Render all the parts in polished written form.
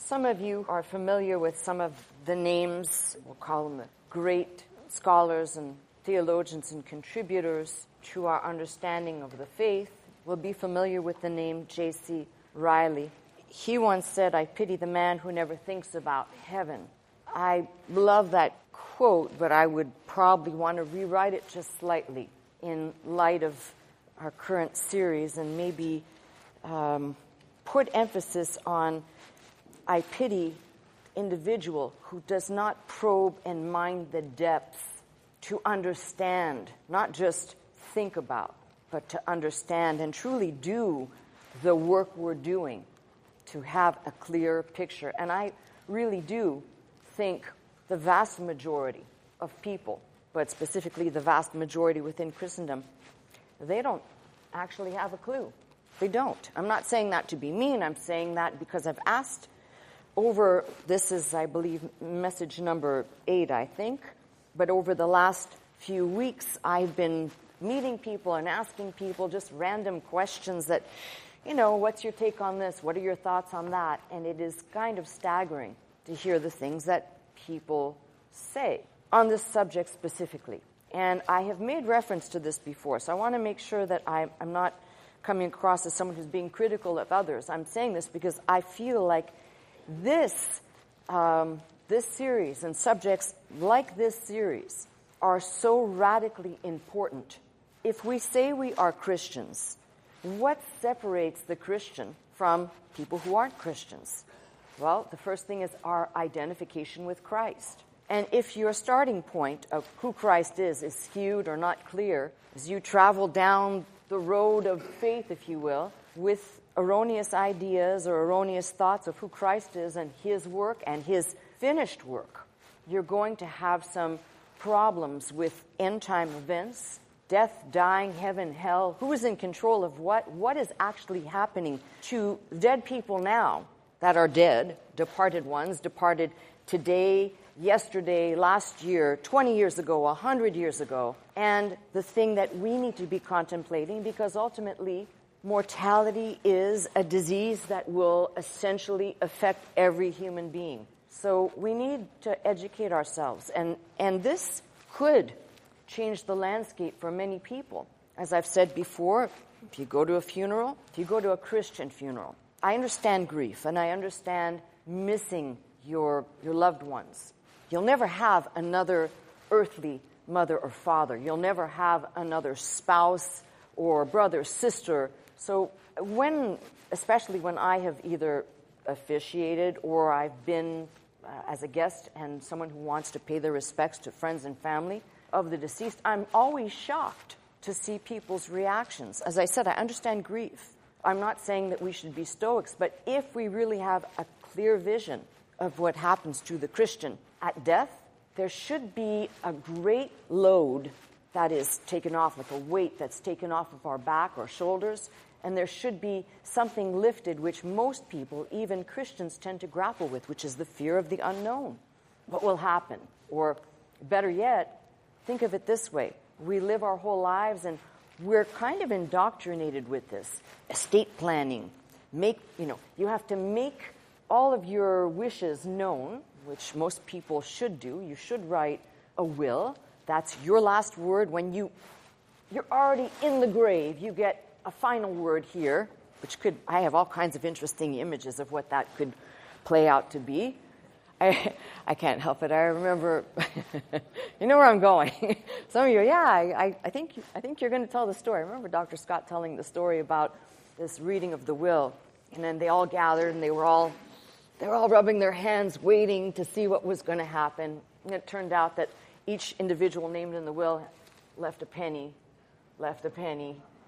Some of you are familiar with some of the names, we'll call them the great scholars and theologians and contributors to our understanding of the faith. Will be familiar with the name J.C. Riley. He once said, "I pity the man who never thinks about heaven." I love that quote, but I would probably want to rewrite it just slightly in light of our current series and maybe put emphasis on, I pity individual who does not probe and mine the depths to understand, not just think about, but to understand and truly do the work we're doing to have a clear picture. And I really do think the vast majority of people, but specifically the vast majority within Christendom, they don't actually have a clue. They don't. I'm not saying that to be mean. I'm saying that because I've asked over, this is, I believe, message number 8, I think, but over the last few weeks, I've been meeting people and asking people just random questions that, what's your take on this? What are your thoughts on that? And it is kind of staggering to hear the things that people say on this subject specifically. And I have made reference to this before, so I want to make sure that I'm not coming across as someone who's being critical of others. I'm saying this because I feel like this series and subjects like this series are so radically important. If we say we are Christians, what separates the Christian from people who aren't Christians? Well, the first thing is our identification with Christ. And if your starting point of who Christ is skewed or not clear, as you travel down the road of faith, if you will, with erroneous ideas or erroneous thoughts of who Christ is and his work and his finished work, you're going to have some problems with end-time events, death, dying, heaven, hell, who is in control of what is actually happening to dead people now that are dead, departed ones, departed today, yesterday, last year, 20 years ago, 100 years ago, and the thing that we need to be contemplating, because ultimately mortality is a disease that will essentially affect every human being. So we need to educate ourselves, and this could change the landscape for many people. As I've said before, if you go to a funeral, if you go to a Christian funeral, I understand grief, and I understand missing your loved ones. You'll never have another earthly mother or father. You'll never have another spouse or brother, sister. So especially when I have either officiated or I've been as a guest and someone who wants to pay their respects to friends and family of the deceased, I'm always shocked to see people's reactions. As I said, I understand grief. I'm not saying that we should be stoics, but if we really have a clear vision of what happens to the Christian at death, there should be a great load that is taken off, like a weight that's taken off of our back or shoulders, and there should be something lifted which most people, even Christians, tend to grapple with, which is the fear of the unknown. What will happen? Or better yet, think of it this way. We live our whole lives and we're kind of indoctrinated with this. Estate planning. You have to make all of your wishes known, which most people should do. You should write a will. That's your last word. When you're already in the grave, you get a final word here, I have all kinds of interesting images of what that could play out to be. I can't help it. I remember, you know where I'm going. Some of you, I think you're going to tell the story. I remember Dr. Scott telling the story about this reading of the will, and then they all gathered and they were all rubbing their hands, waiting to see what was going to happen. And it turned out that each individual named in the will left a penny,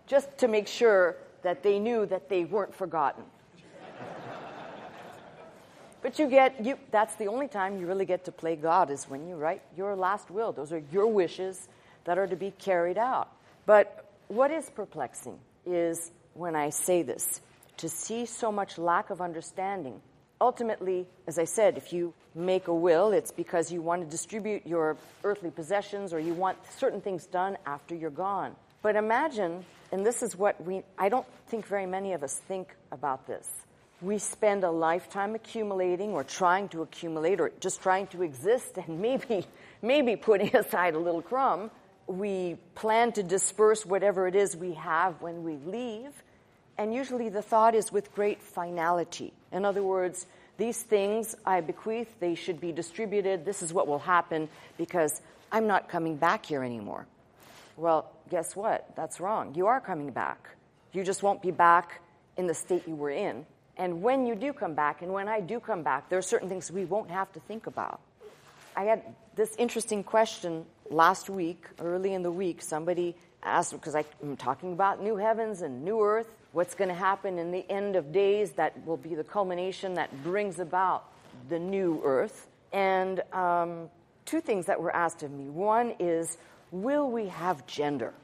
just to make sure that they knew that they weren't forgotten. But that's the only time you really get to play God, is when you write your last will. Those are your wishes that are to be carried out. But what is perplexing is, when I say this, to see so much lack of understanding. Ultimately, as I said, if you make a will, it's because you want to distribute your earthly possessions or you want certain things done after you're gone. But imagine, and this is what I don't think very many of us think about this. we spend a lifetime accumulating or trying to accumulate or just trying to exist and maybe putting aside a little crumb. We plan to disperse whatever it is we have when we leave. And usually the thought is with great finality. In other words, these things I bequeath, they should be distributed. This is what will happen because I'm not coming back here anymore. Well, guess what? That's wrong. You are coming back. You just won't be back in the state you were in. And when you do come back, and when I do come back, there are certain things we won't have to think about. I had this interesting question last week, early in the week. Somebody asked, because I'm talking about new heavens and new earth, what's going to happen in the end of days that will be the culmination that brings about the new earth. And two things that were asked of me. One is, will we have gender?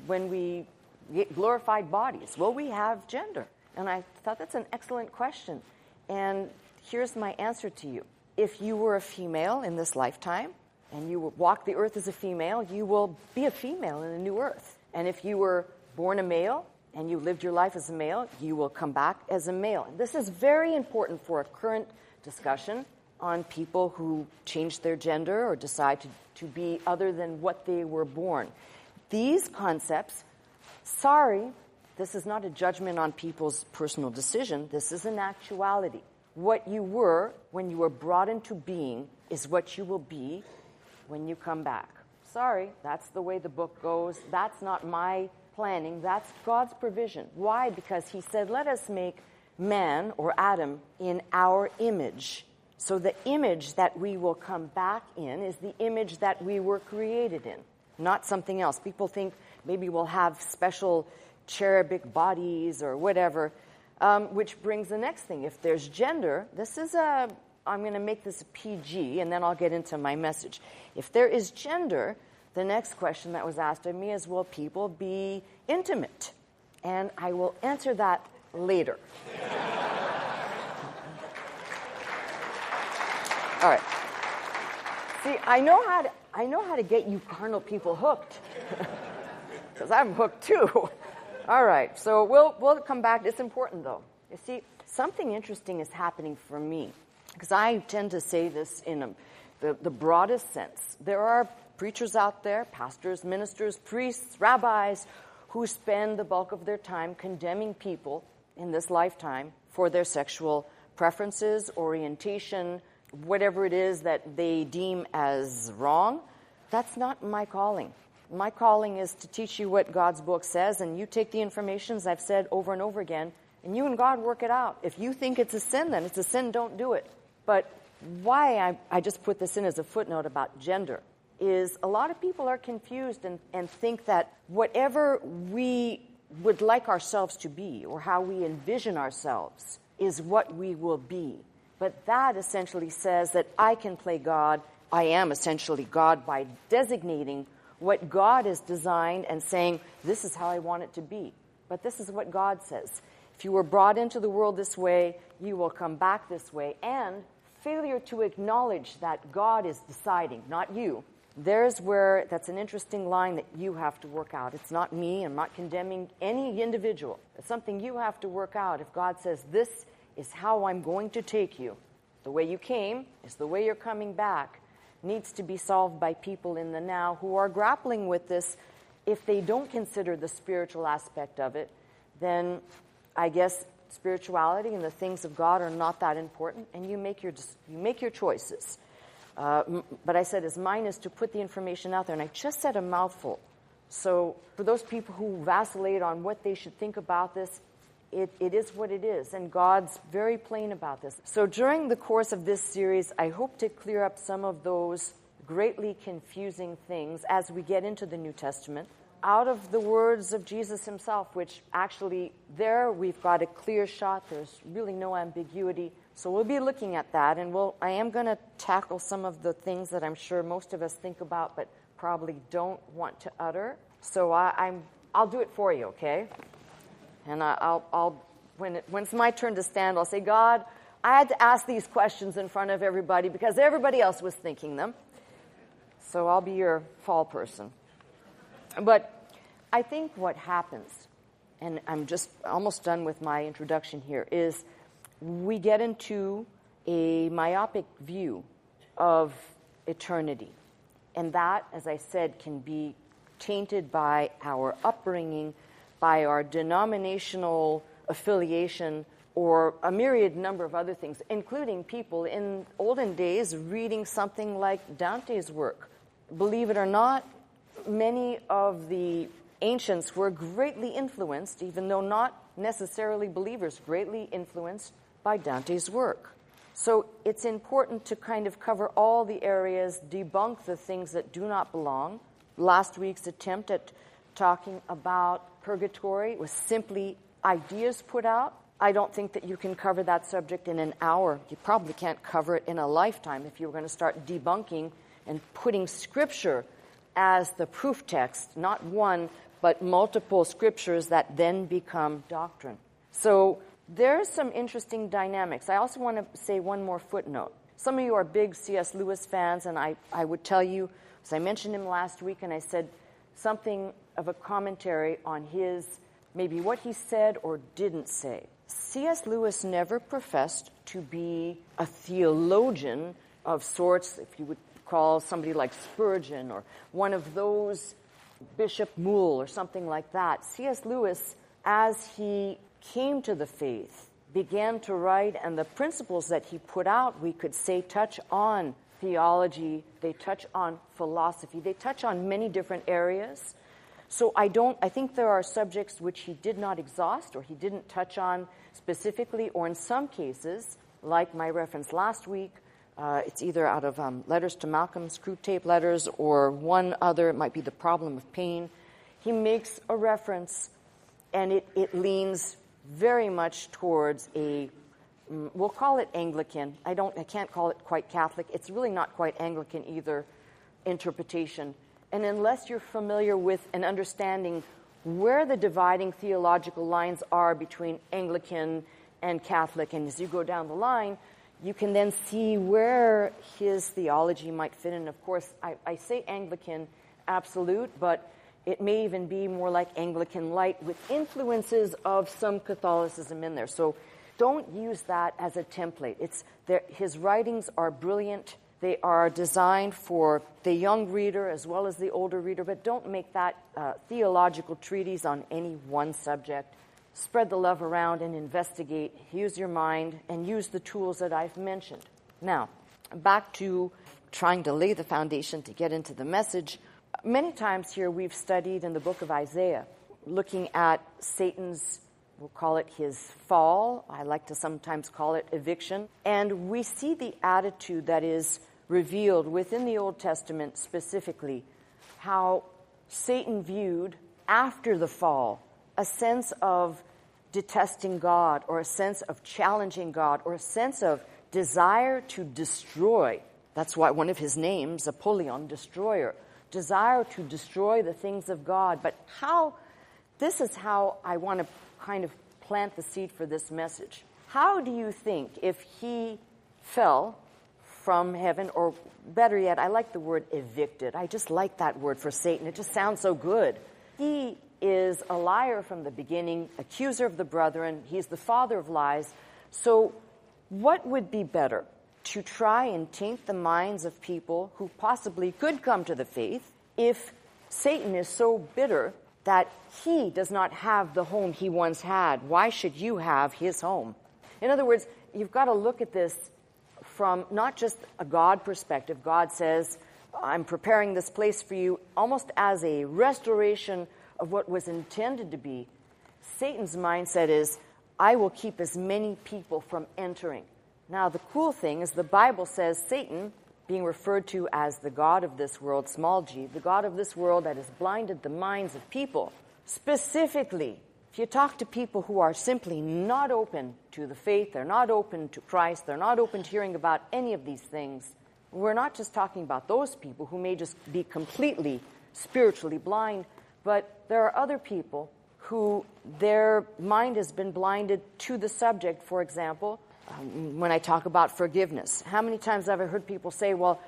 When we get glorified bodies, will we have gender? And I thought that's an excellent question. And here's my answer to you. If you were a female in this lifetime, and you walk the earth as a female, you will be a female in the new earth. And if you were born a male, and you lived your life as a male, you will come back as a male. And this is very important for a current discussion on people who change their gender or decide to be other than what they were born. These concepts, this is not a judgment on people's personal decision. This is an actuality. What you were when you were brought into being is what you will be when you come back. Sorry, that's the way the book goes. That's not my planning. That's God's provision. Why? Because he said, let us make man or Adam in our image. So the image that we will come back in is the image that we were created in, not something else. People think maybe we'll have special cherubic bodies or whatever, which brings the next thing. If there's gender, I'm going to make this a PG, and then I'll get into my message. If there is gender, the next question that was asked of me is, will people be intimate? And I will answer that later. All right. See, I know how to get you carnal people hooked, because I'm hooked too. All right. So we'll come back. It's important, though. You see, something interesting is happening for me, because I tend to say this in the broadest sense. There are preachers out there, pastors, ministers, priests, rabbis, who spend the bulk of their time condemning people in this lifetime for their sexual preferences, orientation, whatever it is that they deem as wrong. That's not my calling. My calling is to teach you what God's book says, and you take the information, as I've said over and over again, and you and God work it out. If you think it's a sin, then it's a sin, don't do it. But why I just put this in as a footnote about gender is a lot of people are confused and think that whatever we would like ourselves to be or how we envision ourselves is what we will be. But that essentially says that I can play God. I am essentially God by designating what God has designed and saying, this is how I want it to be. But this is what God says. If you were brought into the world this way, you will come back this way. And failure to acknowledge that God is deciding, not you. There's where that's an interesting line that you have to work out. It's not me. I'm not condemning any individual. It's something you have to work out. If God says, this is how I'm going to take you, the way you came is the way you're coming back, needs to be solved by people in the now who are grappling with this. If they don't consider the spiritual aspect of it, then I guess spirituality and the things of God are not that important, and you make your choices. But I said, as mine is to put the information out there, and I just said a mouthful. So for those people who vacillate on what they should think about this, it is what it is, and God's very plain about this. So during the course of this series, I hope to clear up some of those greatly confusing things as we get into the New Testament, out of the words of Jesus himself, which actually there we've got a clear shot. There's really no ambiguity. So we'll be looking at that, and I am going to tackle some of the things that I'm sure most of us think about but probably don't want to utter. So I'll do it for you, okay? And when it's my turn to stand, I'll say, God, I had to ask these questions in front of everybody because everybody else was thinking them. So I'll be your fall person. But I think what happens, and I'm just almost done with my introduction here, is we get into a myopic view of eternity. And that, as I said, can be tainted by our upbringing, by our denominational affiliation, or a myriad number of other things, including people in olden days reading something like Dante's work. Believe it or not, many of the ancients were greatly influenced, even though not necessarily believers, greatly influenced by Dante's work. So it's important to kind of cover all the areas, debunk the things that do not belong. Last week's attempt at talking about purgatory was simply ideas put out. I don't think that you can cover that subject in an hour. You probably can't cover it in a lifetime if you were going to start debunking and putting Scripture as the proof text, not one, but multiple Scriptures that then become doctrine. So there's some interesting dynamics. I also want to say one more footnote. Some of you are big C.S. Lewis fans, and I would tell you, as I mentioned him last week, and I said something of a commentary on his, maybe what he said or didn't say. C.S. Lewis never professed to be a theologian of sorts, if you would call somebody like Spurgeon or one of those, Bishop Moule or something like that. C.S. Lewis, as he came to the faith, began to write, and the principles that he put out, we could say, touch on theology, they touch on philosophy, they touch on many different areas. So I think there are subjects which he did not exhaust or he didn't touch on specifically, or in some cases, like my reference last week, it's either out of Letters to Malcolm, Screwtape Letters, or one other, it might be The Problem of Pain. He makes a reference, and it leans very much towards a, we'll call it Anglican. I can't call it quite Catholic. It's really not quite Anglican either, interpretation. And unless you're familiar with and understanding where the dividing theological lines are between Anglican and Catholic, and as you go down the line, you can then see where his theology might fit in. Of course, I say Anglican absolute, but it may even be more like Anglican light with influences of some Catholicism in there. So don't use that as a template. His writings are brilliant. They are designed for the young reader as well as the older reader, but don't make that theological treatise on any one subject. Spread the love around and investigate. Use your mind and use the tools that I've mentioned. Now, back to trying to lay the foundation to get into the message. Many times here we've studied in the book of Isaiah, looking at Satan's, we'll call it his fall. I like to sometimes call it eviction. And we see the attitude that is revealed within the Old Testament specifically, how Satan viewed after the fall a sense of detesting God, or a sense of challenging God, or a sense of desire to destroy. That's why one of his names, Apollyon, destroyer, desire to destroy the things of God. But this is how I want to kind of plant the seed for this message. How do you think, if he fell from heaven, or better yet, I like the word evicted. I just like that word for Satan. It just sounds so good. He is a liar from the beginning, accuser of the brethren. He's the father of lies. So what would be better? To try and taint the minds of people who possibly could come to the faith if Satan is so bitter that he does not have the home he once had. Why should you have his home? In other words, you've got to look at this from not just a God perspective. God says, I'm preparing this place for you, almost as a restoration of what was intended to be. Satan's mindset is, I will keep as many people from entering. Now, the cool thing is the Bible says Satan, being referred to as the god of this world, small g, the god of this world that has blinded the minds of people. Specifically, if you talk to people who are simply not open to the faith, they're not open to Christ, they're not open to hearing about any of these things, we're not just talking about those people who may just be completely spiritually blind, but there are other people who their mind has been blinded to the subject. For example, when I talk about forgiveness, how many times have I heard people say, well,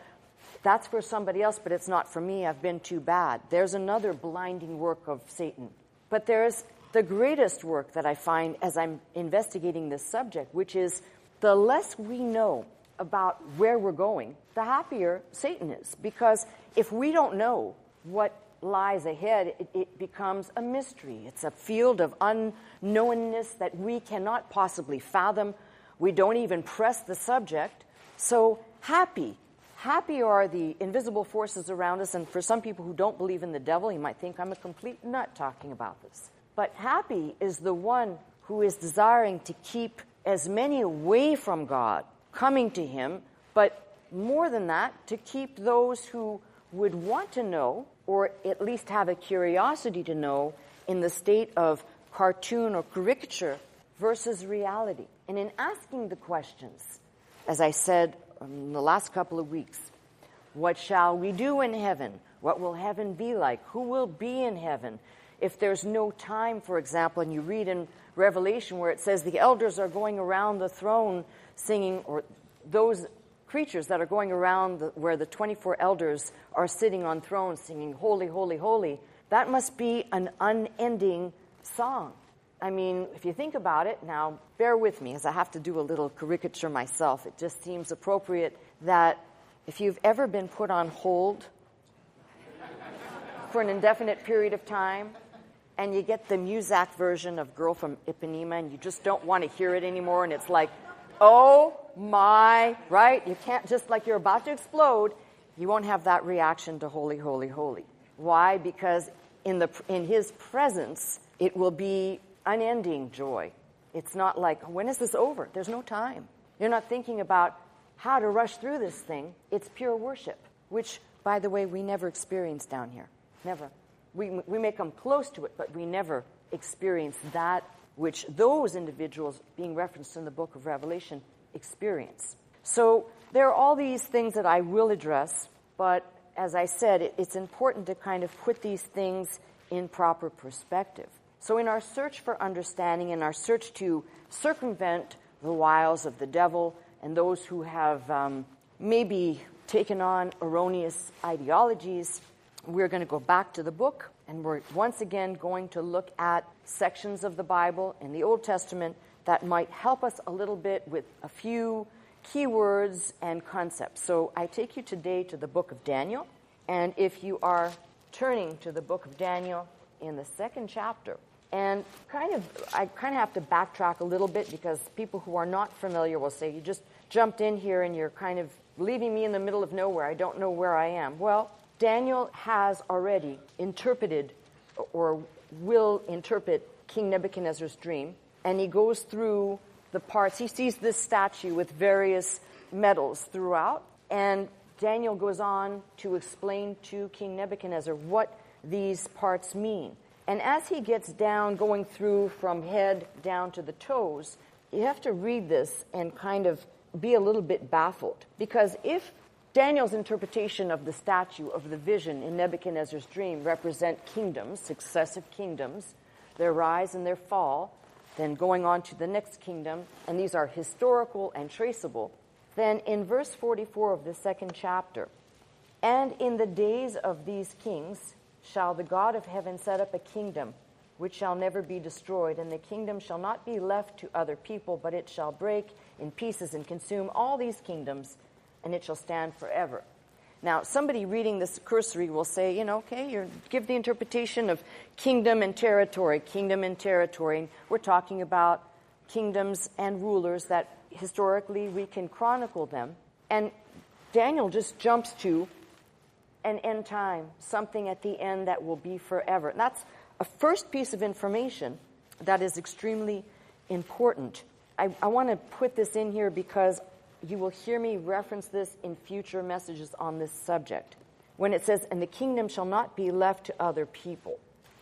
that's for somebody else, but it's not for me. I've been too bad. There's another blinding work of Satan. But there's the greatest work that I find as I'm investigating this subject, which is the less we know about where we're going, the happier Satan is. Because if we don't know what lies ahead, it becomes a mystery. It's a field of unknownness that we cannot possibly fathom. We don't even press the subject. So happy are the invisible forces around us. And for some people who don't believe in the devil, you might think I'm a complete nut talking about this. But happy is the one who is desiring to keep as many away from God, coming to him, but more than that, to keep those who would want to know, or at least have a curiosity to know, in the state of cartoon or caricature versus reality. And in asking the questions, as I said in the last couple of weeks, what shall we do in heaven? What will heaven be like? Who will be in heaven? If there's no time, for example, and you read in Revelation where it says the elders are going around the throne singing, or those creatures that are going around where the 24 elders are sitting on thrones singing, holy, holy, holy, that must be an unending song. I mean, if you think about it, now bear with me as I have to do a little caricature myself. It just seems appropriate that if you've ever been put on hold for an indefinite period of time, and you get the Muzak version of Girl from Ipanema, and you just don't want to hear it anymore, and it's like, oh my, right? You can't, just like you're about to explode, you won't have that reaction to holy, holy, holy. Why? Because in his presence, it will be unending joy. It's not like, when is this over? There's no time. You're not thinking about how to rush through this thing. It's pure worship, which, by the way, we never experience down here. Never. We may come close to it, but we never experience that which those individuals being referenced in the book of Revelation experience. So there are all these things that I will address, but as I said, it's important to kind of put these things in proper perspective. So in our search for understanding, in our search to circumvent the wiles of the devil and those who have maybe taken on erroneous ideologies, we're going to go back to the book, and we're once again going to look at sections of the Bible in the Old Testament that might help us a little bit with a few key words and concepts. So I take you today to the book of Daniel, and if you are turning to the book of Daniel in the 2nd chapter, and I kind of have to backtrack a little bit because people who are not familiar will say, you just jumped in here and you're kind of leaving me in the middle of nowhere. I don't know where I am. Well, Daniel has already interpreted or will interpret King Nebuchadnezzar's dream, and he goes through the parts. He sees this statue with various medals throughout, and Daniel goes on to explain to King Nebuchadnezzar what these parts mean. And as he gets down, going through from head down to the toes, you have to read this and kind of be a little bit baffled, because if Daniel's interpretation of the statue, of the vision in Nebuchadnezzar's dream, represent kingdoms, successive kingdoms, their rise and their fall, then going on to the next kingdom, and these are historical and traceable, then in verse 44 of the 2nd chapter, and in the days of these kings shall the God of heaven set up a kingdom which shall never be destroyed, and the kingdom shall not be left to other people, but it shall break in pieces and consume all these kingdoms, and it shall stand forever. Now, somebody reading this cursory will say, okay, you give the interpretation of kingdom and territory. And we're talking about kingdoms and rulers that historically we can chronicle them. And Daniel just jumps to an end time, something at the end that will be forever. And that's a first piece of information that is extremely important. I want to put this in here because you will hear me reference this in future messages on this subject. When it says, and the kingdom shall not be left to other people.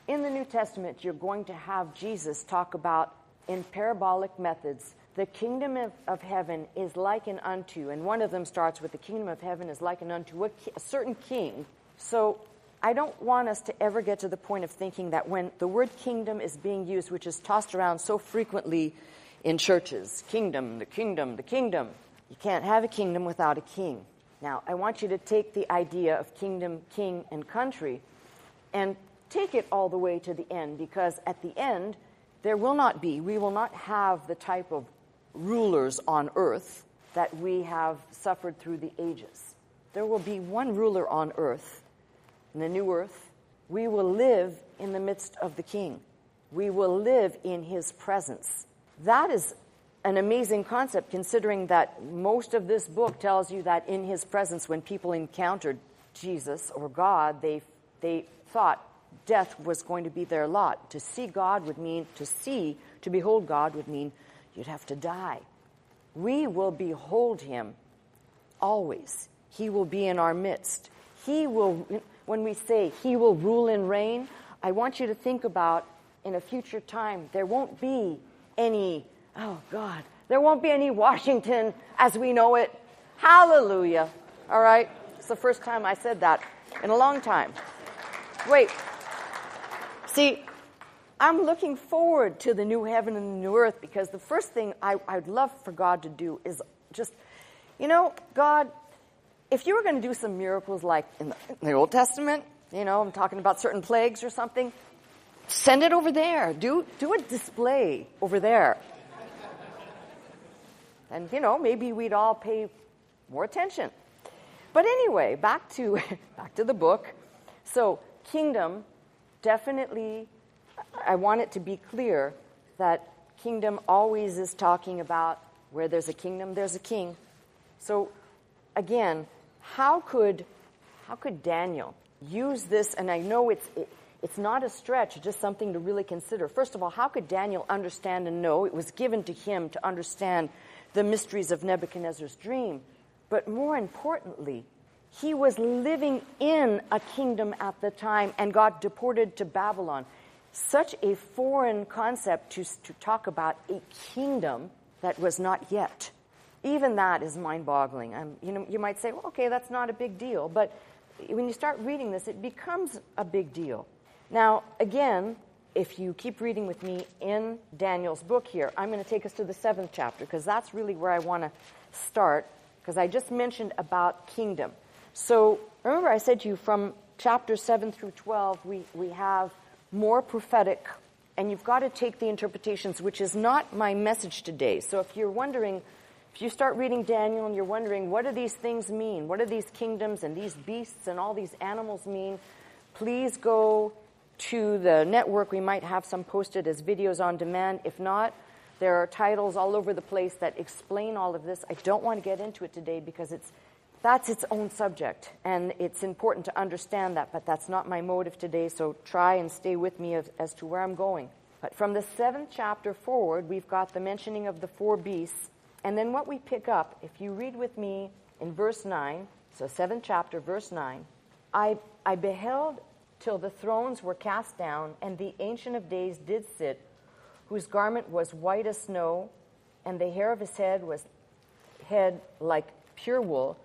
In the New Testament, you're going to have Jesus talk about, in parabolic methods, the kingdom of heaven is likened unto, and one of them starts with the kingdom of heaven is likened unto a certain king. So I don't want us to ever get to the point of thinking that when the word kingdom is being used, which is tossed around so frequently in churches, kingdom, the kingdom, the kingdom. You can't have a kingdom without a king. Now, I want you to take the idea of kingdom, king, and country and take it all the way to the end, because at the end, we will not have the type of rulers on earth that we have suffered through the ages. There will be one ruler on earth, in the new earth. We will live in the midst of the King. We will live in his presence. That is an amazing concept, considering that most of this book tells you that in his presence, when people encountered Jesus or God, they thought death was going to be their lot. To see God would mean, to behold God would mean you'd have to die. We will behold him always. He will be in our midst. He will, when we say he will rule and reign, I want you to think about in a future time, there won't be any, there won't be any Washington as we know it. Hallelujah. All right? It's the first time I said that in a long time. Wait. See, I'm looking forward to the new heaven and the new earth, because the first thing I'd love for God to do is just, God, if you were going to do some miracles like in the Old Testament, I'm talking about certain plagues or something, send it over there. Do a display over there. And, maybe we'd all pay more attention. But anyway, back to the book. So, kingdom, definitely, I want it to be clear that kingdom always is talking about where there's a kingdom, there's a king. So, again, how could Daniel use this? And I know it's not a stretch, just something to really consider. First of all, how could Daniel understand and know? It was given to him to understand the mysteries of Nebuchadnezzar's dream. But more importantly, he was living in a kingdom at the time and got deported to Babylon. Such a foreign concept to talk about a kingdom that was not yet. Even that is mind-boggling. You might say, well, okay, that's not a big deal. But when you start reading this, it becomes a big deal. Now, again, if you keep reading with me in Daniel's book here, I'm going to take us to the 7th chapter, because that's really where I want to start, because I just mentioned about kingdom. So remember I said to you from chapter 7 through 12, we have more prophetic, and you've got to take the interpretations, which is not my message today. So if you're wondering, if you start reading Daniel and you're wondering, what do these things mean? What do these kingdoms and these beasts and all these animals mean? Please go to the network. We might have some posted as videos on demand. If not, there are titles all over the place that explain all of this. I don't want to get into it today because that's its own subject, and it's important to understand that, but that's not my motive today, so try and stay with me as to where I'm going. But from the 7th chapter forward, we've got the mentioning of the 4 beasts, and then what we pick up, if you read with me in verse 9, so 7th chapter, verse 9, I beheld till the thrones were cast down, and the Ancient of Days did sit, whose garment was white as snow, and the hair of his head was like pure wool.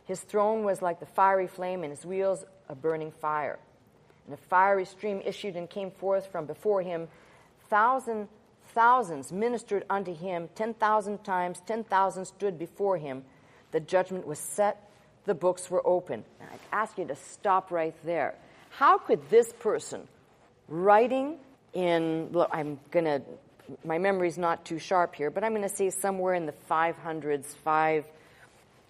His throne was like the fiery flame, and his wheels a burning fire. And a fiery stream issued and came forth from before him. Thousands ministered unto him. 10,000 times 10,000 stood before him. The judgment was set. The books were open. And I'd ask you to stop right there. How could this person, writing in, my memory's not too sharp here, but I'm going to say somewhere in the 500s,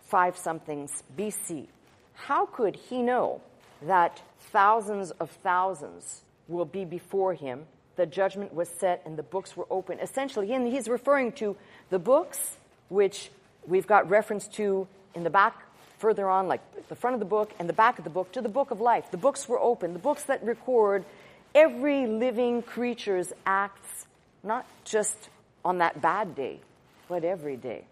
five somethings BC. How could he know that thousands of thousands will be before him? The judgment was set and the books were open. Essentially, and he's referring to the books, which we've got reference to in the back, further on, like the front of the book and the back of the book, to the book of life. The books were open, the books that record every living creature's acts, not just on that bad day, but every day.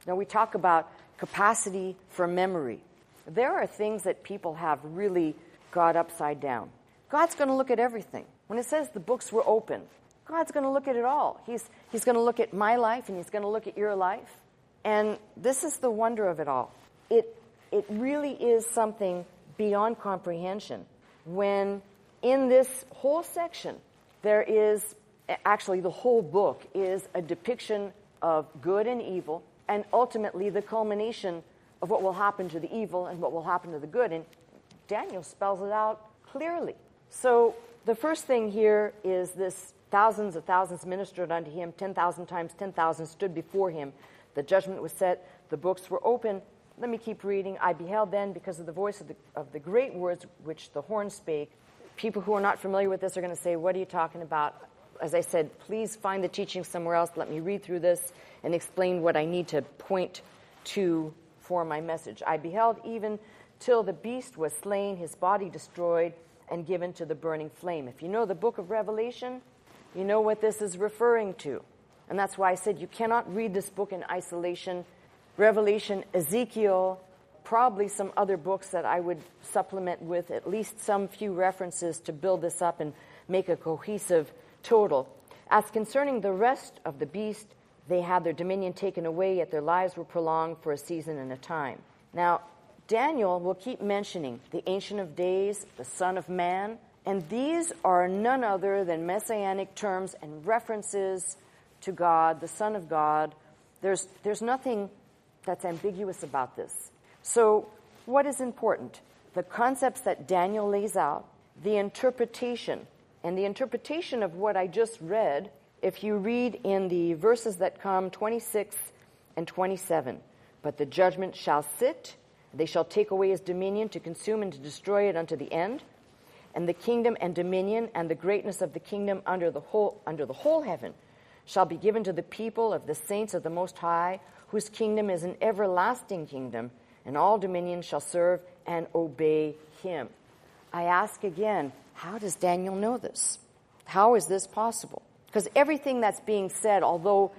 Now, we talk about capacity for memory. There are things that people have really got upside down. God's going to look at everything. When it says the books were open, God's going to look at it all. He's going to look at my life, and he's going to look at your life. And this is the wonder of it all. It really is something beyond comprehension. When in this whole section, there is, actually the whole book is a depiction of good and evil, and ultimately the culmination of what will happen to the evil and what will happen to the good. And Daniel spells it out clearly. So the first thing here is this: thousands of thousands ministered unto him, 10,000 times 10,000 stood before him. The judgment was set, the books were open. Let me keep reading. I beheld then, because of the voice of the great words which the horn spake. People who are not familiar with this are going to say, what are you talking about? As I said, please find the teaching somewhere else. Let me read through this and explain what I need to point to for my message. I beheld even till the beast was slain, his body destroyed, and given to the burning flame. If you know the book of Revelation, you know what this is referring to. And that's why I said you cannot read this book in isolation. Revelation, Ezekiel, probably some other books that I would supplement with at least some few references to build this up and make a cohesive total. As concerning the rest of the beast, they had their dominion taken away, yet their lives were prolonged for a season and a time. Now, Daniel will keep mentioning the Ancient of Days, the Son of Man, and these are none other than messianic terms and references to God, the Son of God. There's nothing that's ambiguous about this. So what is important? The concepts that Daniel lays out, the interpretation, and the interpretation of what I just read, if you read in the verses that come, 26 and 27, but the judgment shall sit, they shall take away his dominion to consume and to destroy it unto the end, and the kingdom and dominion and the greatness of the kingdom under the whole heaven shall be given to the people of the saints of the Most High, whose kingdom is an everlasting kingdom, and all dominions shall serve and obey him. I ask again, how does Daniel know this? How is this possible? Because everything that's being said, although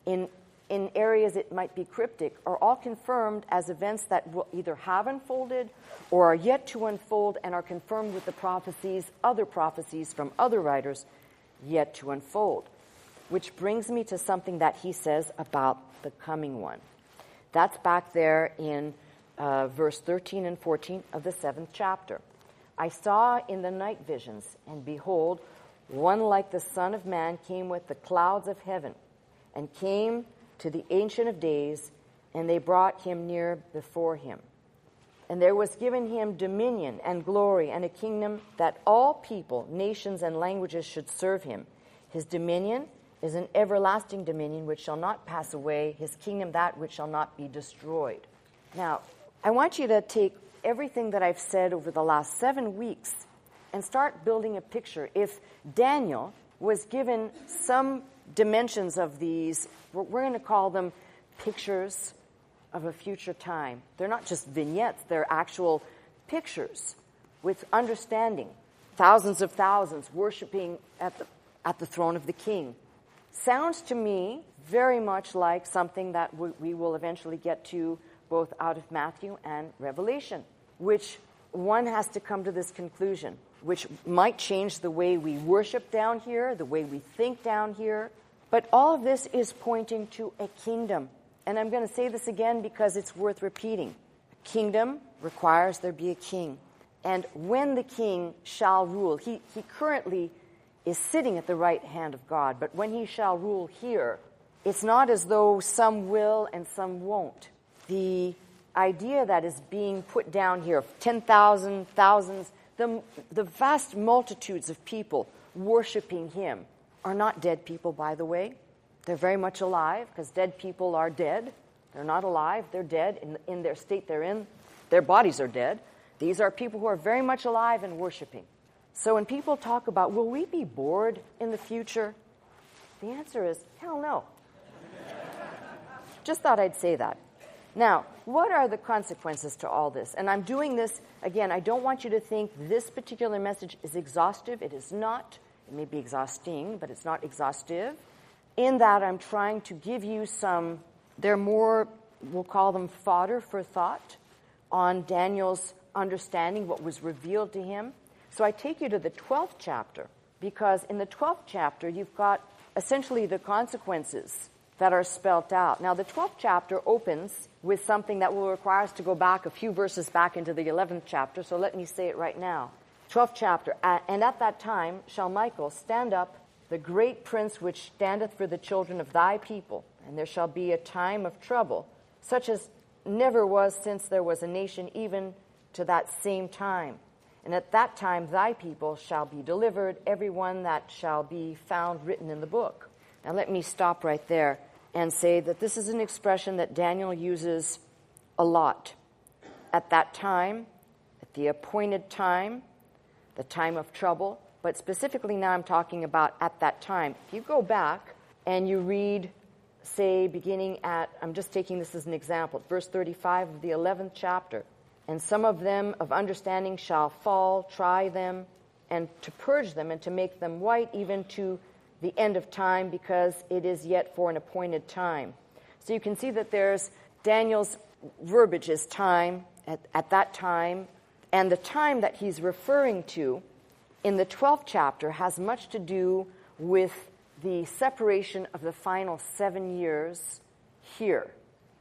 in areas it might be cryptic, are all confirmed as events that will either have unfolded or are yet to unfold and are confirmed with the prophecies, other prophecies from other writers yet to unfold. Which brings me to something that he says about the coming one. That's back there in verse 13 and 14 of the 7th chapter. I saw in the night visions, and behold, one like the Son of Man came with the clouds of heaven, and came to the Ancient of Days, and they brought him near before him. And there was given him dominion and glory and a kingdom, that all people, nations, and languages should serve him. His dominion is an everlasting dominion which shall not pass away, his kingdom that which shall not be destroyed. Now, I want you to take everything that I've said over the last 7 weeks and start building a picture. If Daniel was given some dimensions of these, we're going to call them pictures of a future time. They're not just vignettes, they're actual pictures with understanding. Thousands of thousands worshiping at the throne of the king. Sounds to me very much like something that we will eventually get to both out of Matthew and Revelation, which one has to come to this conclusion, which might change the way we worship down here, the way we think down here. But all of this is pointing to a kingdom. And I'm going to say this again because it's worth repeating. A kingdom requires there be a king. And when the king shall rule, he currently is sitting at the right hand of God. But when he shall rule here, it's not as though some will and some won't. The idea that is being put down here, 10,000, thousands, the vast multitudes of people worshiping him are not dead people, by the way. They're very much alive, because dead people are dead. They're not alive. They're dead in their state they're in. Their bodies are dead. These are people who are very much alive and worshiping. So when people talk about, will we be bored in the future? The answer is, hell no. Just thought I'd say that. Now, what are the consequences to all this? And I'm doing this, again, I don't want you to think this particular message is exhaustive. It is not. It may be exhausting, but it's not exhaustive. In that, I'm trying to give you some, they're more, we'll call them fodder for thought on Daniel's understanding what was revealed to him. So I take you to the 12th chapter, because in the 12th chapter, you've got essentially the consequences that are spelt out. Now, the 12th chapter opens with something that will require us to go back a few verses back into the 11th chapter, so let me say it right now. 12th chapter, and at that time shall Michael stand up, the great prince which standeth for the children of thy people, and there shall be a time of trouble, such as never was since there was a nation, even to that same time. And at that time thy people shall be delivered, every one that shall be found written in the book. Now let me stop right there and say that this is an expression that Daniel uses a lot. At that time, at the appointed time, the time of trouble, but specifically now I'm talking about at that time. If you go back and you read, say, beginning at, I'm just taking this as an example, verse 35 of the 11th chapter, and some of them of understanding shall fall, try them, and to purge them, and to make them white, even to the end of time, because it is yet for an appointed time. So you can see that there's Daniel's verbiage is time, at that time, and the time that he's referring to in the 12th chapter has much to do with the separation of the final 7 years here.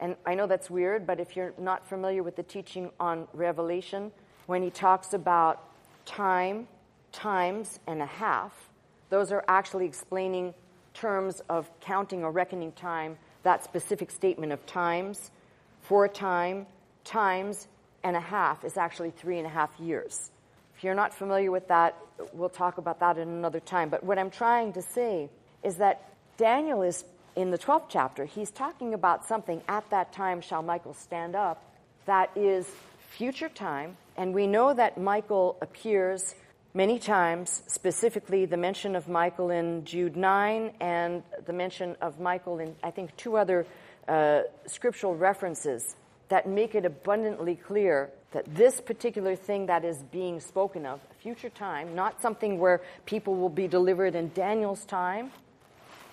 And I know that's weird, but if you're not familiar with the teaching on Revelation, when he talks about time, times, and a half, those are actually explaining terms of counting or reckoning time, that specific statement of times. For a time, times, and a half is actually 3.5 years. If you're not familiar with that, we'll talk about that in another time. But what I'm trying to say is that Daniel is, in the 12th chapter, he's talking about something, at that time shall Michael stand up, that is future time. And we know that Michael appears many times, specifically the mention of Michael in Jude 9 and the mention of Michael in, I think, 2 other scriptural references that make it abundantly clear that this particular thing that is being spoken of, future time, not something where people will be delivered in Daniel's time,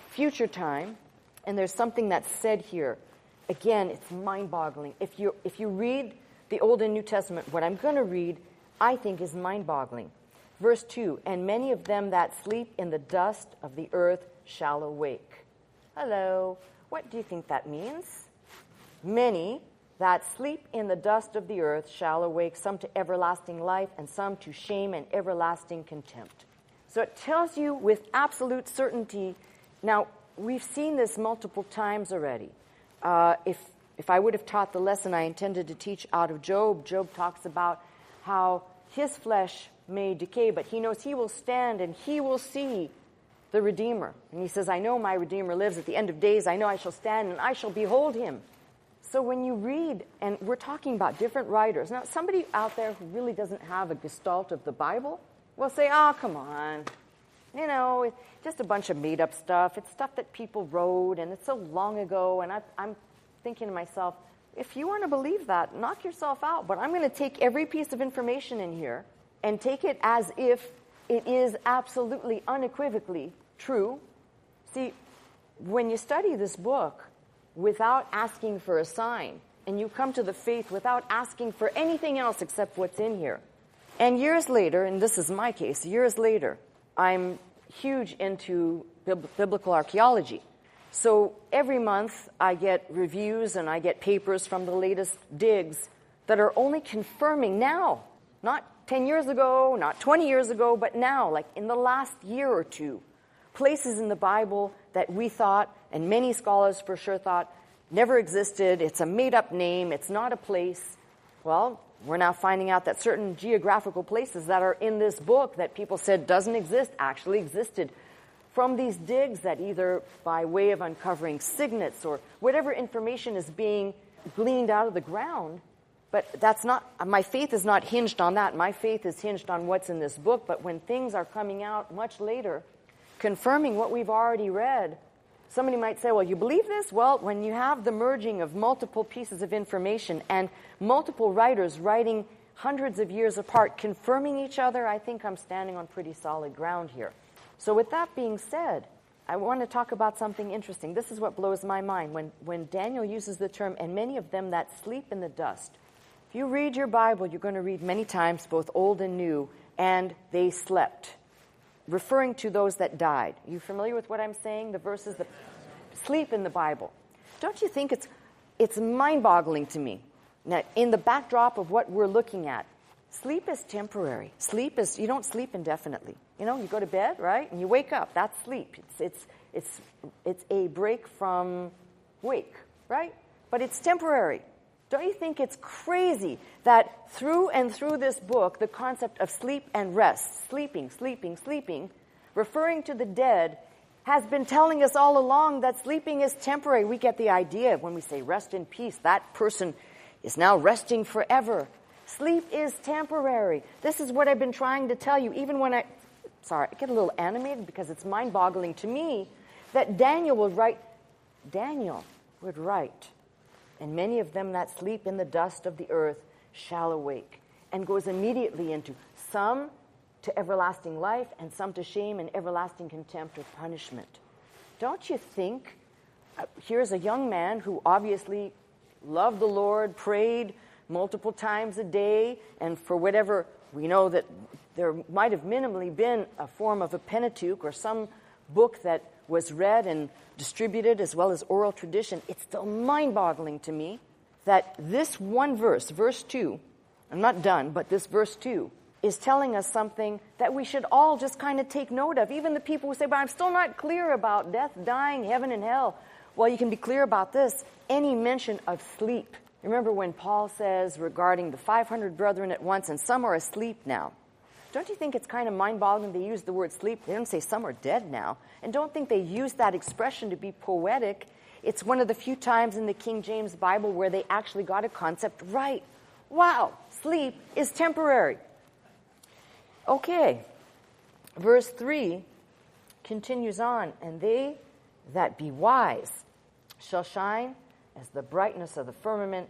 future time, and there's something that's said here. Again, it's mind-boggling. If you read the Old and New Testament, what I'm going to read, I think, is mind-boggling. Verse 2, and many of them that sleep in the dust of the earth shall awake. Hello. What do you think that means? Many that sleep in the dust of the earth shall awake, some to everlasting life and some to shame and everlasting contempt. So it tells you with absolute certainty. Now, we've seen this multiple times already. If I would have taught the lesson I intended to teach out of Job, Job talks about how his flesh may decay, but he knows he will stand and he will see the Redeemer. And he says, I know my Redeemer lives at the end of days. I know I shall stand and I shall behold him. So when you read, and we're talking about different writers. Now, somebody out there who really doesn't have a gestalt of the Bible will say, oh, come on. You know, it's just a bunch of made-up stuff. It's stuff that people wrote, and it's so long ago. And I'm thinking to myself, if you want to believe that, knock yourself out. But I'm going to take every piece of information in here and take it as if it is absolutely, unequivocally true. See, when you study this book without asking for a sign, and you come to the faith without asking for anything else except what's in here, and years later, and this is my case, years later, I'm huge into biblical archaeology. So every month I get reviews and I get papers from the latest digs that are only confirming now, not 10 years ago, not 20 years ago, but now, like in the last year or two, places in the Bible that we thought, and many scholars for sure thought, never existed. It's a made-up name. It's not a place. Well, we're now finding out that certain geographical places that are in this book that people said doesn't exist actually existed from these digs that either by way of uncovering signets or whatever information is being gleaned out of the ground. But that's not, my faith is not hinged on that. My faith is hinged on what's in this book. But when things are coming out much later, confirming what we've already read, somebody might say, well, you believe this? Well, when you have the merging of multiple pieces of information and multiple writers writing hundreds of years apart, confirming each other, I think I'm standing on pretty solid ground here. So with that being said, I want to talk about something interesting. This is what blows my mind. When Daniel uses the term, and many of them that sleep in the dust. If you read your Bible, you're going to read many times, both Old and New, and they slept, referring to those that died. You familiar with what I'm saying? The verses that sleep in the Bible. Don't you think it's mind-boggling to me? Now, in the backdrop of what we're looking at, sleep is temporary. Sleep is, you don't sleep indefinitely. You know, you go to bed, right, and you wake up. That's sleep. It's a break from wake, right? But it's temporary. Don't you think it's crazy that through and through this book, the concept of sleep and rest, sleeping, referring to the dead, has been telling us all along that sleeping is temporary. We get the idea when we say rest in peace, that person is now resting forever. Sleep is temporary. This is what I've been trying to tell you, even when I get a little animated because it's mind-boggling to me that Daniel would write, and many of them that sleep in the dust of the earth shall awake, and goes immediately into some to everlasting life and some to shame and everlasting contempt or punishment. Don't you think, here's a young man who obviously loved the Lord, prayed multiple times a day, and for whatever, we know that there might have minimally been a form of a Pentateuch or some book that was read and distributed as well as oral tradition. It's still mind-boggling to me that this one verse, verse 2, I'm not done, but this verse 2, is telling us something that we should all just kind of take note of. Even the people who say, but I'm still not clear about death, dying, heaven, and hell. Well, you can be clear about this. Any mention of sleep. Remember when Paul says regarding the 500 brethren at once, and some are asleep now. Don't you think it's kind of mind-boggling they use the word sleep? They don't say some are dead now. And don't think they use that expression to be poetic. It's one of the few times in the King James Bible where they actually got a concept right. Wow, sleep is temporary. Okay, verse 3 continues on, and they that be wise shall shine as the brightness of the firmament,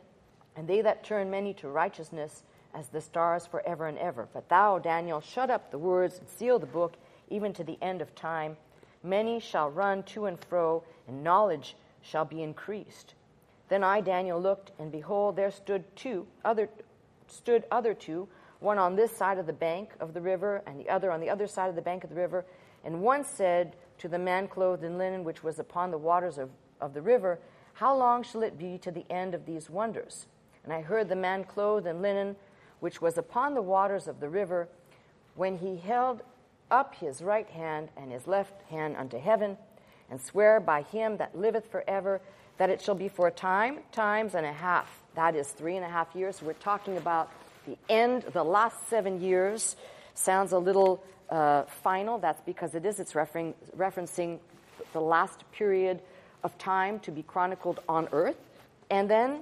and they that turn many to righteousness as the stars forever and ever. But thou, Daniel, shut up the words and seal the book, even to the end of time. Many shall run to and fro, and knowledge shall be increased. Then I, Daniel, looked, and behold, there stood other two, one on this side of the bank of the river, and the other on the other side of the bank of the river. And one said to the man clothed in linen, which was upon the waters of the river, how long shall it be to the end of these wonders? And I heard the man clothed in linen, which was upon the waters of the river, when he held up his right hand and his left hand unto heaven, and swear by him that liveth forever, that it shall be for a time, times and a half. That is 3.5 years. So we're talking about the end, the last 7 years. Sounds a little final. That's because it is. It's referencing the last period of time to be chronicled on earth. And then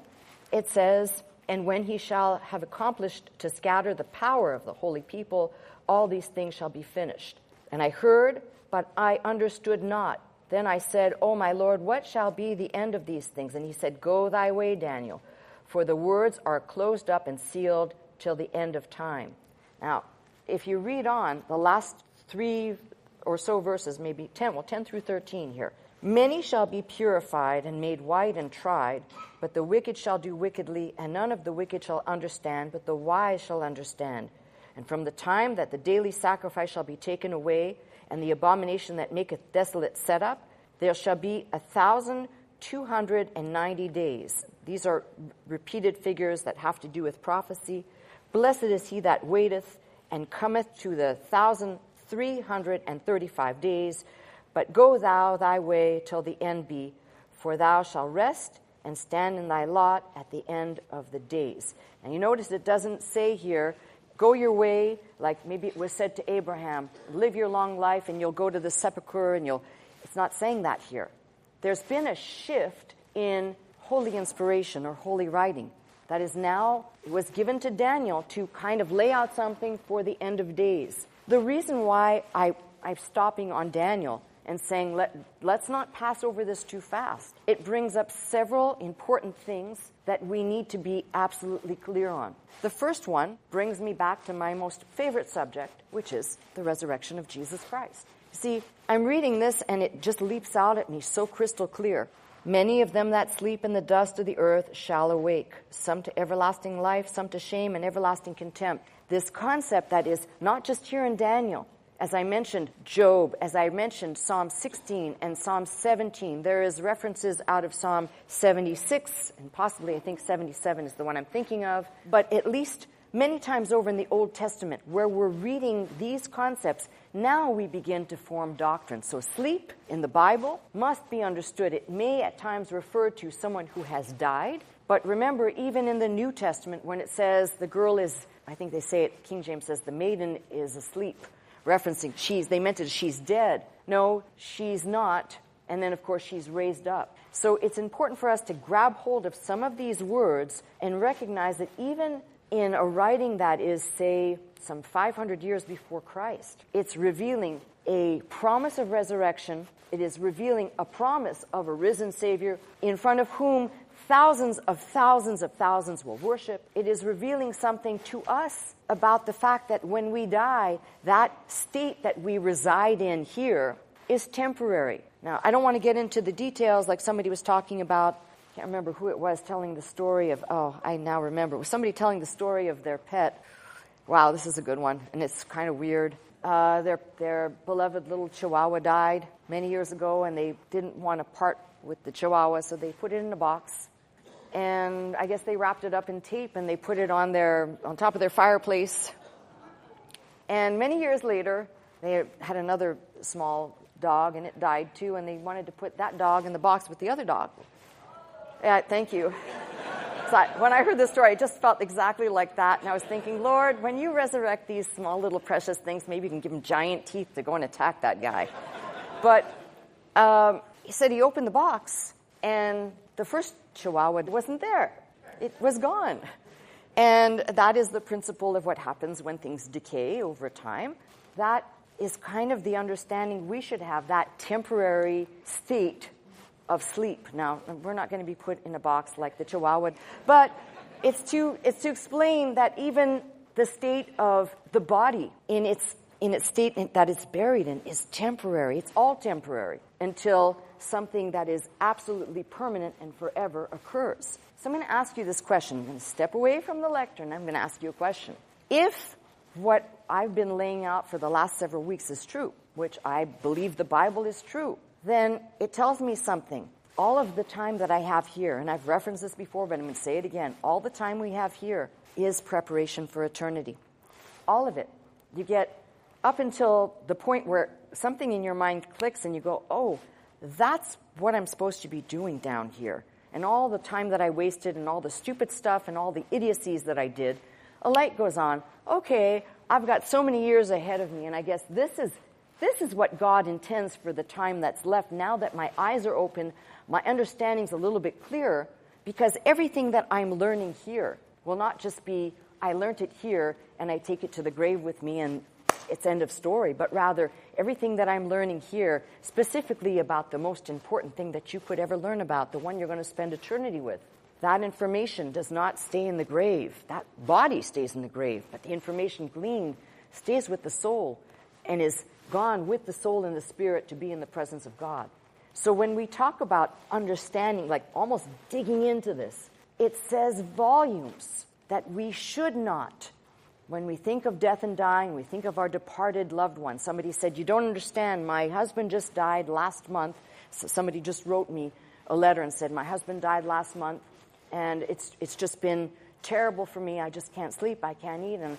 it says, and when he shall have accomplished to scatter the power of the holy people, all these things shall be finished. And I heard, but I understood not. Then I said, O my Lord, what shall be the end of these things? And he said, go thy way, Daniel, for the words are closed up and sealed till the end of time. Now, if you read on the last 3 or so verses, maybe 10 through 13 here. Many shall be purified and made white and tried, but the wicked shall do wickedly, and none of the wicked shall understand, but the wise shall understand. And from the time that the daily sacrifice shall be taken away, and the abomination that maketh desolate set up, there shall be 1,290 days. These are repeated figures that have to do with prophecy. Blessed is he that waiteth, and cometh to the 1,335 days. But go thou thy way till the end be, for thou shalt rest and stand in thy lot at the end of the days. And you notice it doesn't say here, go your way, like maybe it was said to Abraham, live your long life and you'll go to the sepulcher and it's not saying that here. There's been a shift in holy inspiration or holy writing that is now, it was given to Daniel to kind of lay out something for the end of days. The reason why I'm stopping on Daniel and saying, let's not pass over this too fast. It brings up several important things that we need to be absolutely clear on. The first one brings me back to my most favorite subject, which is the resurrection of Jesus Christ. See, I'm reading this and it just leaps out at me so crystal clear. Many of them that sleep in the dust of the earth shall awake, some to everlasting life, some to shame and everlasting contempt. This concept that is not just here in Daniel, as I mentioned Job, as I mentioned Psalm 16 and Psalm 17, there is references out of Psalm 76, and possibly I think 77 is the one I'm thinking of, but at least many times over in the Old Testament where we're reading these concepts, now we begin to form doctrine. So sleep in the Bible must be understood. It may at times refer to someone who has died, But remember, even in the New Testament, when it says the girl is, I think they say it, King James says the maiden is asleep, referencing they meant it, she's dead. No, she's not. And then, of course, she's raised up. So it's important for us to grab hold of some of these words and recognize that even in a writing that is, say, some 500 years before Christ, it's revealing a promise of resurrection. It is revealing a promise of a risen Savior in front of whom thousands of thousands will worship. It is revealing something to us about the fact that when we die, that state that we reside in here is temporary. Now, I don't want to get into the details like somebody was talking about. I can't remember who it was telling the story of, I now remember. It was somebody telling the story of their pet. Wow, this is a good one, and it's kind of weird. Their beloved little Chihuahua died many years ago, and they didn't want to part with the Chihuahua, so they put it in a box. And I guess they wrapped it up in tape, and they put it on top of their fireplace. And many years later, they had another small dog, and it died too, and they wanted to put that dog in the box with the other dog. Yeah, thank you. So when I heard this story, I just felt exactly like that, and I was thinking, Lord, when you resurrect these small little precious things, maybe you can give them giant teeth to go and attack that guy. But he said he opened the box, and the first Chihuahua wasn't there. It was gone. And that is the principle of what happens when things decay over time. That is kind of the understanding we should have, that temporary state of sleep. Now, we're not going to be put in a box like the Chihuahua, but it's to explain that even the state of the body in its state that it's buried in is temporary. It's all temporary until something that is absolutely permanent and forever occurs. So I'm going to ask you this question. I'm going to step away from the lectern. I'm going to ask you a question. If what I've been laying out for the last several weeks is true, which I believe the Bible is true, then it tells me something. All of the time that I have here, and I've referenced this before, but I'm going to say it again, all the time we have here is preparation for eternity. All of it. You get up until the point where something in your mind clicks and you go, oh, that's what I'm supposed to be doing down here. And all the time that I wasted and all the stupid stuff and all the idiocies that I did, a light goes on. Okay, I've got so many years ahead of me, and I guess this is what God intends for the time that's left. Now that my eyes are open, my understanding's a little bit clearer, because everything that I'm learning here will not just be, I learned it here, and I take it to the grave with me, and it's end of story, but rather everything that I'm learning here, specifically about the most important thing that you could ever learn about, the one you're going to spend eternity with. That information does not stay in the grave. That body stays in the grave, but the information gleaned stays with the soul and is gone with the soul and the spirit to be in the presence of God. So when we talk about understanding, like almost digging into this, it says volumes that we should not, when we think of death and dying, we think of our departed loved ones. Somebody said, you don't understand, my husband just died last month. So somebody just wrote me a letter and said, my husband died last month, and it's just been terrible for me. I just can't sleep. I can't eat. And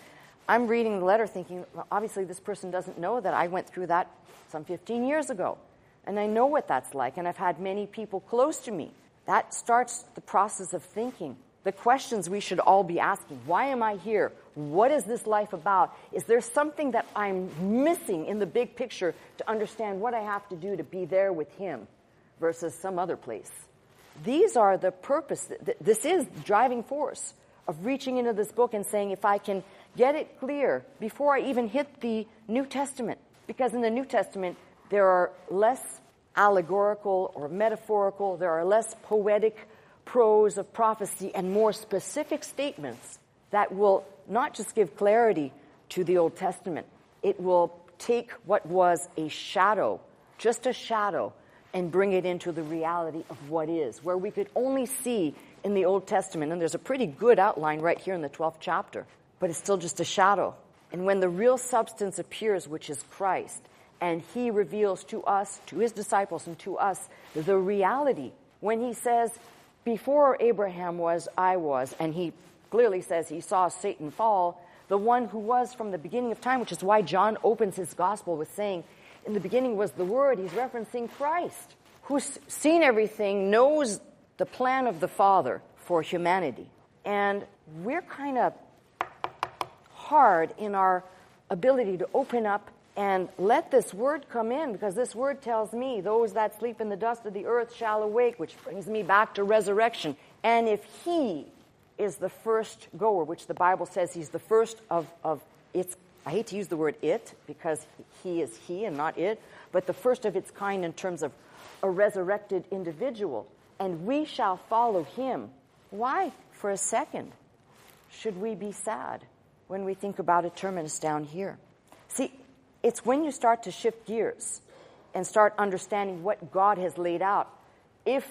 I'm reading the letter thinking, well, obviously this person doesn't know that I went through that some 15 years ago. And I know what that's like. And I've had many people close to me. That starts the process of thinking. The questions we should all be asking. Why am I here? What is this life about? Is there something that I'm missing in the big picture to understand what I have to do to be there with him versus some other place? These are the purpose. This is the driving force of reaching into this book and saying, if I can get it clear before I even hit the New Testament. Because in the New Testament, there are less allegorical or metaphorical, there are less poetic prose of prophecy and more specific statements that will not just give clarity to the Old Testament. It will take what was a shadow, just a shadow, and bring it into the reality of what is, where we could only see in the Old Testament. And there's a pretty good outline right here in the 12th chapter, but it's still just a shadow. And when the real substance appears, which is Christ, and he reveals to us, to his disciples and to us, the reality, when he says, before Abraham was, I was, and he clearly says he saw Satan fall, the one who was from the beginning of time, which is why John opens his gospel with saying, in the beginning was the Word. He's referencing Christ, who's seen everything, knows the plan of the Father for humanity. And we're kind of hard in our ability to open up and let this word come in, because this word tells me, those that sleep in the dust of the earth shall awake, which brings me back to resurrection. And if he is the first goer, which the Bible says he's the first of its, I hate to use the word it, because he is he and not it, but the first of its kind in terms of a resurrected individual, and we shall follow him. Why, for a second, should we be sad when we think about a terminus down here? See, it's when you start to shift gears and start understanding what God has laid out. If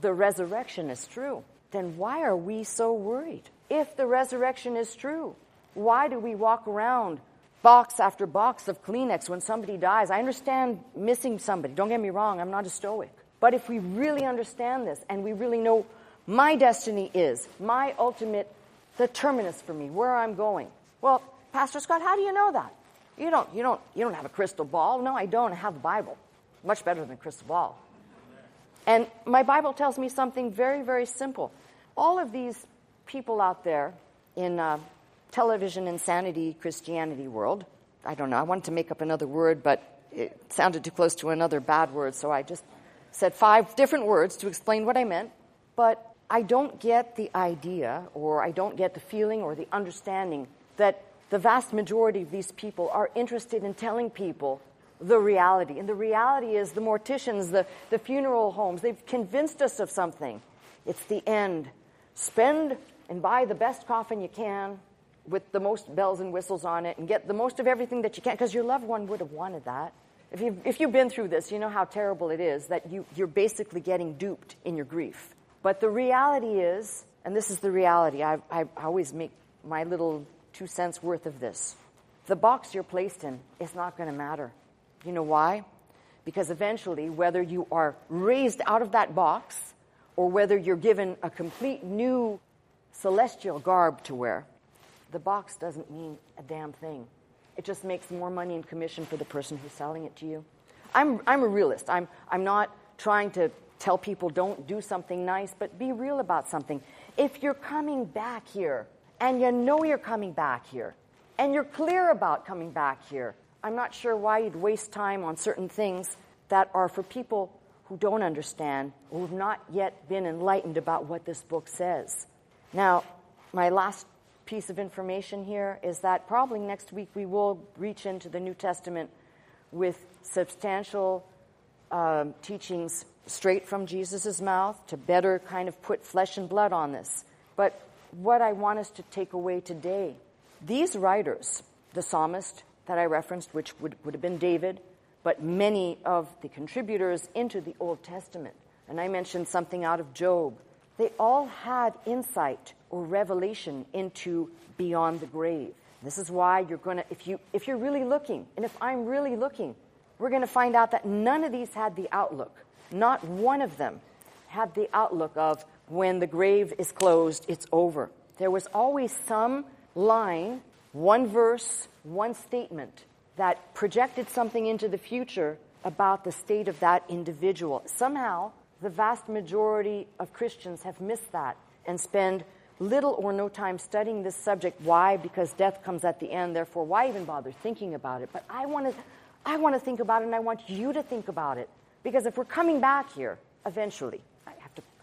the resurrection is true, then why are we so worried? If the resurrection is true, why do we walk around box after box of Kleenex when somebody dies? I understand missing somebody. Don't get me wrong, I'm not a stoic. But if we really understand this and we really know my destiny is, my ultimate, the terminus for me, where I'm going. Well, Pastor Scott, how do you know that? You don't have a crystal ball. No, I don't. I have the Bible. Much better than a crystal ball. And my Bible tells me something very, very simple. All of these people out there in television insanity Christianity world, I don't know, I wanted to make up another word, but it sounded too close to another bad word, so I just said 5 different words to explain what I meant. But I don't get the idea, or I don't get the feeling or the understanding that the vast majority of these people are interested in telling people the reality. And the reality is the morticians, the funeral homes, they've convinced us of something. It's the end. Spend and buy the best coffin you can with the most bells and whistles on it and get the most of everything that you can, because your loved one would have wanted that. If you've been through this, you know how terrible it is that you're basically getting duped in your grief. But the reality is, and this is the reality, I always make my little 2 cents worth of this. The box you're placed in is not going to matter. You know why? Because eventually, whether you are raised out of that box or whether you're given a complete new celestial garb to wear, the box doesn't mean a damn thing. It just makes more money in commission for the person who's selling it to you. I'm a realist. I'm not trying to tell people don't do something nice, but be real about something. If you're coming back here, and you know you're coming back here, and you're clear about coming back here, I'm not sure why you'd waste time on certain things that are for people who don't understand, who have not yet been enlightened about what this book says. Now, my last piece of information here is that probably next week we will reach into the New Testament with substantial teachings straight from Jesus' mouth to better kind of put flesh and blood on this. But what I want us to take away today, these writers, the psalmist that I referenced, which would have been David, but many of the contributors into the Old Testament, and I mentioned something out of Job, they all had insight or revelation into beyond the grave. This is why you're going to, if you're really looking, and if I'm really looking, we're going to find out that none of these had the outlook. Not one of them had the outlook of when the grave is closed, it's over. There was always some line, one verse, one statement that projected something into the future about the state of that individual. Somehow, the vast majority of Christians have missed that and spend little or no time studying this subject. Why? Because death comes at the end, therefore why even bother thinking about it? But I want to think about it, and I want you to think about it. Because if we're coming back here, eventually, I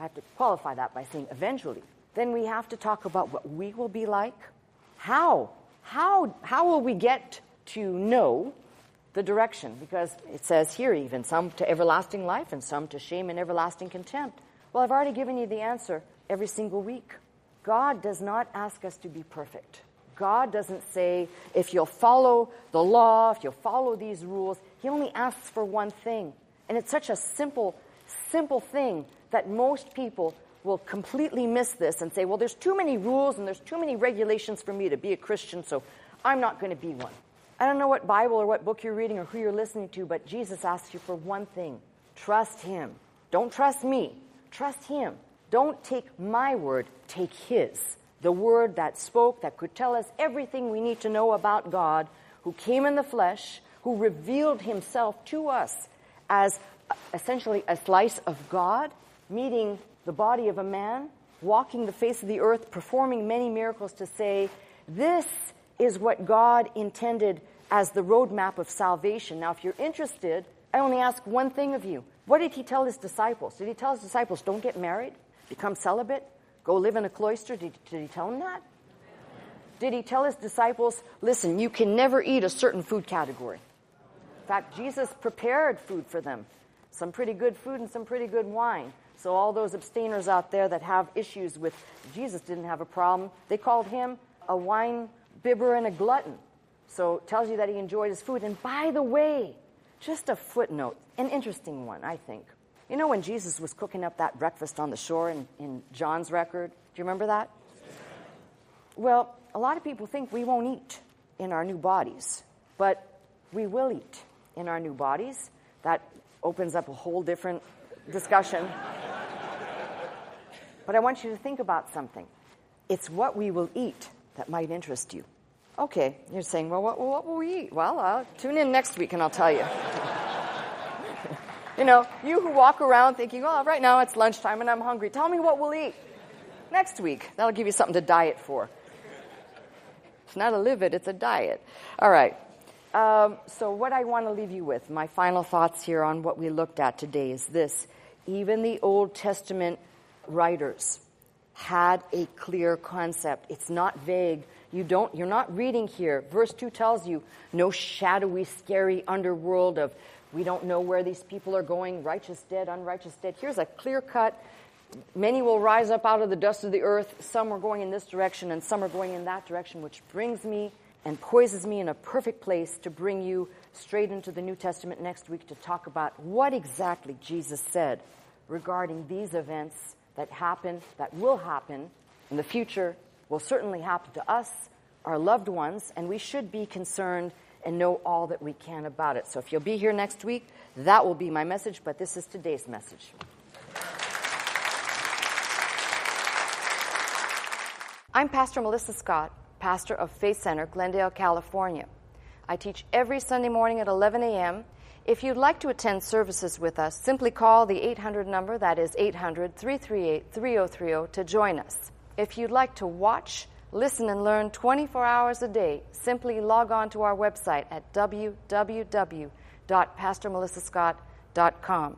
have to qualify that by saying eventually, then we have to talk about what we will be like. How will we get to know the direction? Because it says here even, some to everlasting life and some to shame and everlasting contempt. Well, I've already given you the answer every single week. God does not ask us to be perfect. God doesn't say, if you'll follow the law, if you'll follow these rules, he only asks for one thing. And it's such a simple thing that most people will completely miss this and say, well, there's too many rules and there's too many regulations for me to be a Christian, so I'm not going to be one. I don't know what Bible or what book you're reading or who you're listening to, but Jesus asks you for one thing. Trust him. Don't trust me. Trust him. Don't take my word, take his. The word that spoke, that could tell us everything we need to know about God, who came in the flesh, who revealed himself to us as essentially a slice of God, meeting the body of a man, walking the face of the earth, performing many miracles to say, this is what God intended as the roadmap of salvation. Now, if you're interested, I only ask one thing of you. What did he tell his disciples? Did he tell his disciples, don't get married, become celibate, go live in a cloister? Did he tell them that? Did he tell his disciples, listen, you can never eat a certain food category? In fact, Jesus prepared food for them. Some pretty good food and some pretty good wine. So all those abstainers out there that have issues with, Jesus didn't have a problem. They called him a wine bibber and a glutton. So it tells you that he enjoyed his food. And by the way, just a footnote, an interesting one, I think. You know when Jesus was cooking up that breakfast on the shore in John's record? Do you remember that? Well, a lot of people think we won't eat in our new bodies, but we will eat in our new bodies. That opens up a whole different discussion. But I want you to think about something. It's what we will eat that might interest you. Okay, you're saying, well, what will we eat? Well, tune in next week and I'll tell you. You know, you who walk around thinking, oh, right now it's lunchtime and I'm hungry. Tell me what we'll eat next week. That'll give you something to diet for. It's not a live it, it's a diet. All right. So what I want to leave you with, my final thoughts here on what we looked at today is this. Even the Old Testament writers had a clear concept. It's not vague. You're not reading here. Verse 2 tells you no shadowy, scary underworld of we don't know where these people are going, righteous dead, unrighteous dead. Here's a clear cut. Many will rise up out of the dust of the earth. Some are going in this direction and some are going in that direction, which brings me and poises me in a perfect place to bring you straight into the New Testament next week to talk about what exactly Jesus said regarding these events that happen, that will happen in the future, will certainly happen to us, our loved ones, and we should be concerned and know all that we can about it. So if you'll be here next week, that will be my message, but this is today's message. I'm Pastor Melissa Scott, pastor of Faith Center, Glendale, California. I teach every Sunday morning at 11 a.m. If you'd like to attend services with us, simply call the 800 number, that is 800-338-3030, to join us. If you'd like to watch, listen, and learn 24 hours a day, simply log on to our website at www.pastormelissascott.com.